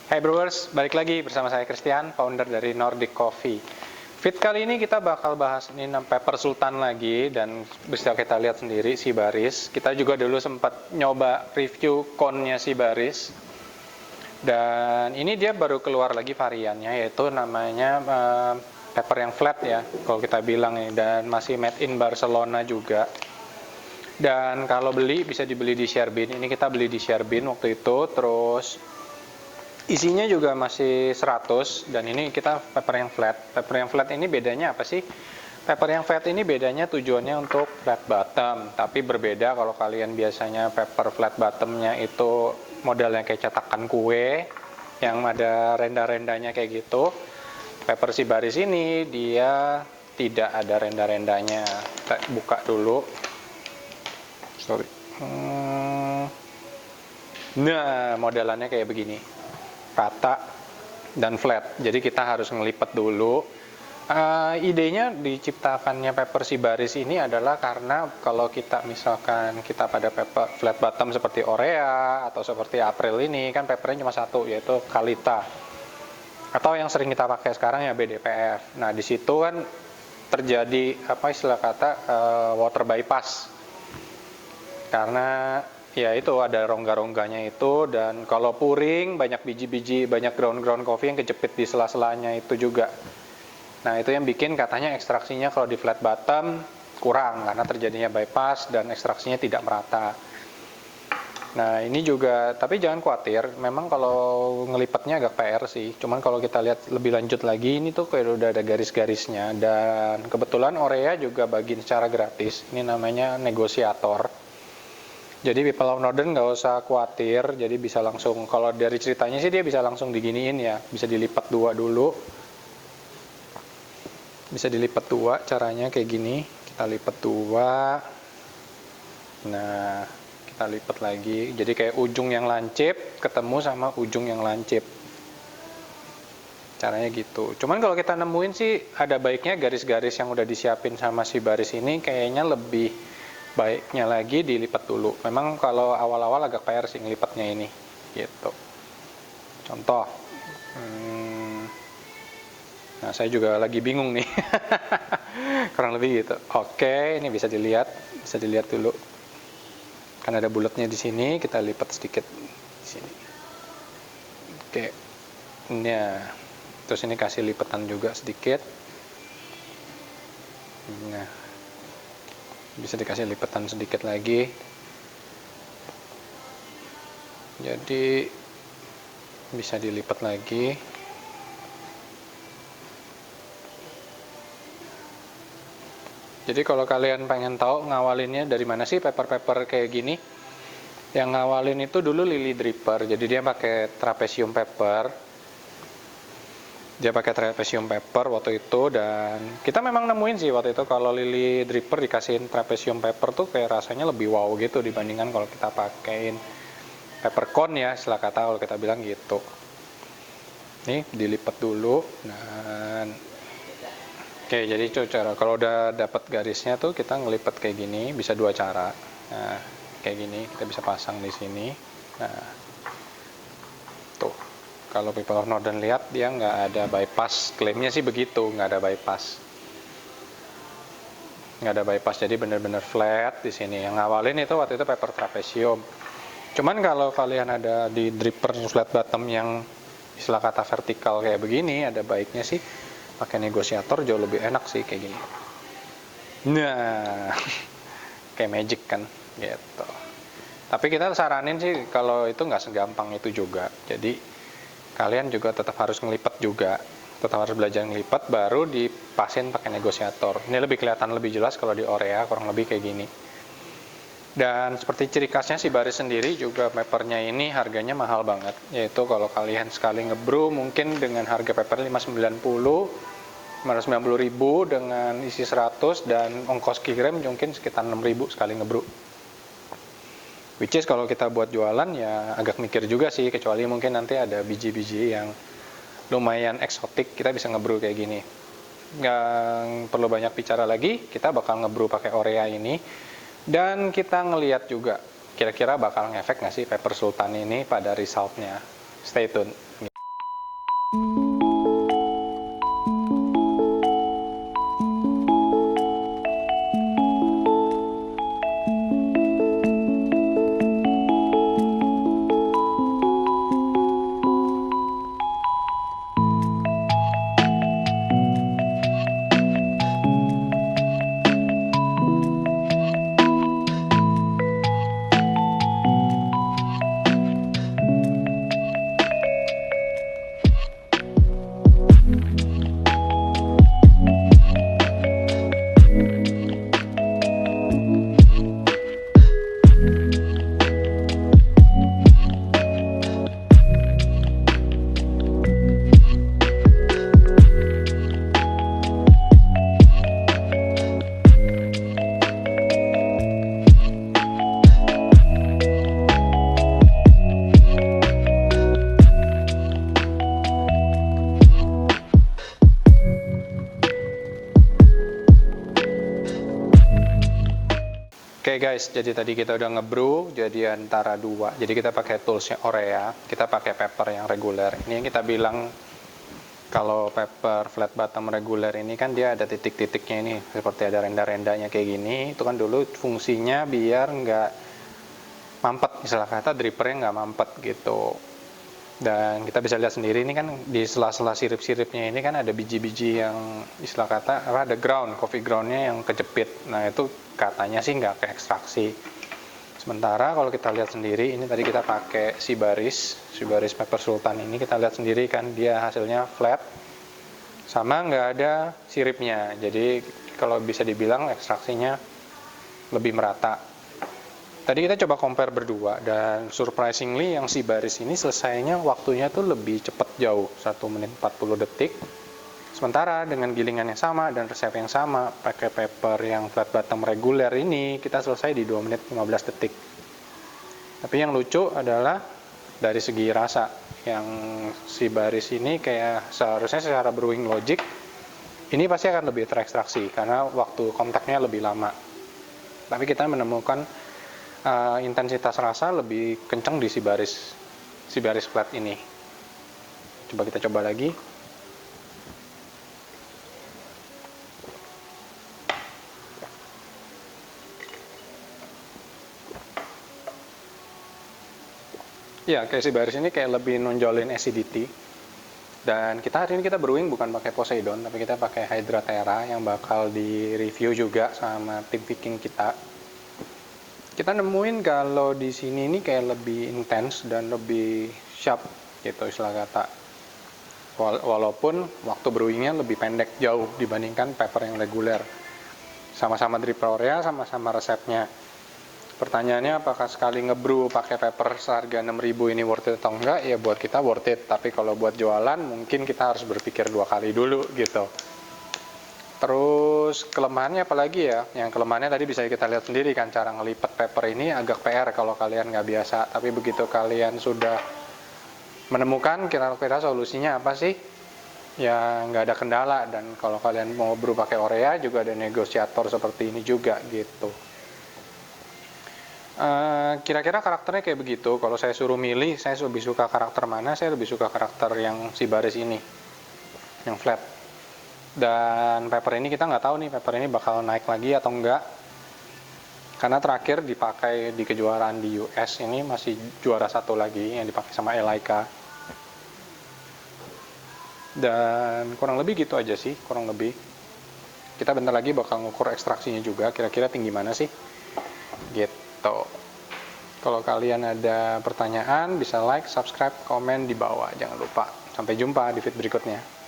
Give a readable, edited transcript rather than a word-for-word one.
Hai Brewers, balik lagi bersama saya Christian, founder dari Nordic Coffee. Fit kali ini kita bakal bahas ini pepper sultan lagi, dan bisa kita lihat sendiri si baris. Kita juga dulu sempat nyoba review connya si baris. Dan ini dia baru keluar lagi variannya, yaitu namanya pepper yang flat ya, kalau kita bilang ya, dan masih made in Barcelona juga. Dan kalau beli bisa dibeli di Sherbin. Ini kita beli di Sherbin waktu itu, terus isinya juga masih 100, dan ini kita pepper yang flat. Pepper yang flat ini bedanya apa sih? Pepper yang flat ini bedanya tujuannya untuk flat bottom, tapi berbeda kalau kalian biasanya pepper flat bottomnya itu modelnya kayak cetakan kue yang ada renda-rendanya kayak gitu. Pepper si baris ini dia tidak ada renda-rendanya. Kita buka dulu. Sorry. Nah, modelannya kayak begini, rata dan flat. Jadi kita harus ngelipet dulu. Idenya diciptakannya pepper si baris ini adalah karena kalau kita misalkan kita pada pepper flat bottom seperti Orea atau seperti April ini kan peppernya cuma satu, yaitu Kalita, atau yang sering kita pakai sekarang ya BDPF. Nah, di situ kan terjadi apa istilah kata water bypass, karena ya itu ada rongga-rongganya itu, dan kalau puring banyak biji-biji, banyak ground coffee yang kejepit di sela-selanya itu juga. Nah, itu yang bikin katanya ekstraksinya kalau di flat bottom kurang karena terjadinya bypass dan ekstraksinya tidak merata. Nah, ini juga, tapi jangan khawatir, memang kalau ngelipatnya agak PR sih. Cuman kalau kita lihat lebih lanjut lagi, ini tuh kayak udah ada garis-garisnya, dan kebetulan Orea juga bagiin secara gratis. Ini namanya negosiator. Jadi people of Northern nggak usah khawatir, jadi bisa langsung, kalau dari ceritanya sih dia bisa langsung diginiin ya, bisa dilipat dua dulu. Bisa dilipat dua, caranya kayak gini, kita lipat dua. Nah, kita lipat lagi, jadi kayak ujung yang lancip ketemu sama ujung yang lancip. Caranya gitu. Cuman kalau kita nemuin sih ada baiknya garis-garis yang udah disiapin sama si baris ini kayaknya lebih baiknya lagi dilipat dulu. Memang kalau awal-awal agak PR sih ngelipatnya ini gitu. Contoh, nah saya juga lagi bingung nih. Kurang lebih gitu. Oke, ini bisa dilihat dulu. Kan ada bulatnya di sini, kita lipat sedikit di sini. Oke. Nah, terus ini kasih lipatan juga sedikit. Nah, bisa dikasih lipatan sedikit lagi, jadi bisa dilipat lagi. Jadi kalau kalian pengen tahu ngawalinnya dari mana sih pepper kayak gini, yang ngawalin itu dulu Lily Dripper. Jadi dia pakai trapesium pepper. Waktu itu, dan kita memang nemuin sih waktu itu kalau Lily Dripper dikasihin trapesium pepper tuh kayak rasanya lebih wow gitu dibandingkan kalau kita pakein peppercorn ya, istilah kata kalau kita bilang gitu. Nih dilipat dulu, dan oke, jadi itu cara kalau udah dapat garisnya tuh kita ngelipat kayak gini, bisa dua cara. Nah, kayak gini kita bisa pasang di sini. Nah, kalau people of Northern lihat dia nggak ada bypass, klaimnya sih begitu, nggak ada bypass, jadi bener-bener flat di sini. Yang ngawalin itu waktu itu pepper trapesium. Cuman kalau kalian ada di dripper flat bottom yang istilah kata vertikal kayak begini, ada baiknya sih pakai negosiator, jauh lebih enak sih kayak gini. Nah, kayak magic kan gitu. Tapi kita saranin sih kalau itu nggak segampang itu juga, jadi kalian juga tetap harus ngelipat juga, tetap harus belajar ngelipat baru dipasin pakai negosiator. Ini lebih kelihatan lebih jelas kalau di Orea, kurang lebih kayak gini. Dan seperti ciri khasnya si baris sendiri juga peppernya ini harganya mahal banget, yaitu kalau kalian sekali ngebrew mungkin dengan harga pepper 590 ribu dengan isi 100 dan ongkos kirim mungkin sekitar 6.000 sekali ngebrew. Which is kalau kita buat jualan ya agak mikir juga sih, kecuali mungkin nanti ada biji-biji yang lumayan eksotik, kita bisa ngebrew kayak gini. Nggak perlu banyak bicara lagi, kita bakal ngebrew pakai Orea ini, dan kita ngeliat juga kira-kira bakal ngefek nggak sih pepper sultan ini pada resultnya. Stay tune. Oke guys, jadi tadi kita udah ngebrew jadi antara dua. Jadi kita pakai toolsnya Orea, kita pakai paper yang reguler. Ini yang kita bilang kalau paper flat bottom reguler ini kan dia ada titik-titiknya ini, seperti ada renda-rendanya kayak gini. Itu kan dulu fungsinya biar nggak mampet, istilah kata drippernya nggak mampet gitu. Dan kita bisa lihat sendiri ini kan di sela-sela sirip-siripnya ini kan ada biji-biji yang istilah kata ada ground, coffee groundnya yang kejepit. Nah itu katanya sih nggak ke ekstraksi. Sementara kalau kita lihat sendiri ini tadi kita pakai si baris paper sultan ini, kita lihat sendiri kan dia hasilnya flat sama nggak ada siripnya. Jadi kalau bisa dibilang ekstraksinya lebih merata. Tadi kita coba compare berdua dan surprisingly yang si baris ini selesainya waktunya tuh lebih cepat jauh, 1 menit 40 detik. Sementara dengan gilingan yang sama dan resep yang sama pakai paper yang flat bottom reguler ini kita selesai di 2 menit 15 detik. Tapi yang lucu adalah dari segi rasa, yang si baris ini kayak seharusnya secara brewing logic ini pasti akan lebih terekstraksi karena waktu kontaknya lebih lama. Tapi kita menemukan intensitas rasa lebih kencang di si baris flat ini. Coba kita coba lagi. Ya, kayak si baris ini kayak lebih nonjolin acidity. Dan hari ini kita brewing bukan pakai Poseidon, tapi kita pakai Hydra Terra yang bakal di review juga sama tim picking kita. Kita nemuin kalau di sini ini kayak lebih intens dan lebih sharp gitu istilah kata. Walaupun waktu brewingnya lebih pendek jauh dibandingkan paper yang reguler. Sama-sama dripper Orea, sama-sama resepnya. Pertanyaannya apakah sekali ngebrew pakai paper seharga 6.000 ini worth it atau enggak? Ya buat kita worth it, tapi kalau buat jualan mungkin kita harus berpikir 2 kali dulu gitu. Terus kelemahannya apalagi ya? Yang kelemahannya tadi bisa kita lihat sendiri kan, cara ngelipat paper ini agak PR kalau kalian nggak biasa. Tapi begitu kalian sudah menemukan kira-kira solusinya apa sih, ya nggak ada kendala. Dan kalau kalian mau brew pakai Orea juga ada negosiator seperti ini juga gitu. Kira-kira karakternya kayak begitu. Kalau saya suruh milih, saya lebih suka karakter mana? Saya lebih suka karakter yang si baris ini, yang flat. Dan paper ini kita nggak tahu nih paper ini bakal naik lagi atau enggak, karena terakhir dipakai di kejuaraan di US ini masih juara 1 lagi yang dipakai sama Elika. Dan kurang lebih gitu aja sih, kurang lebih. Kita bentar lagi bakal ngukur ekstraksinya juga, kira-kira tinggi mana sih gitu. Kalau kalian ada pertanyaan bisa like, subscribe, komen di bawah, jangan lupa. Sampai jumpa di feed berikutnya.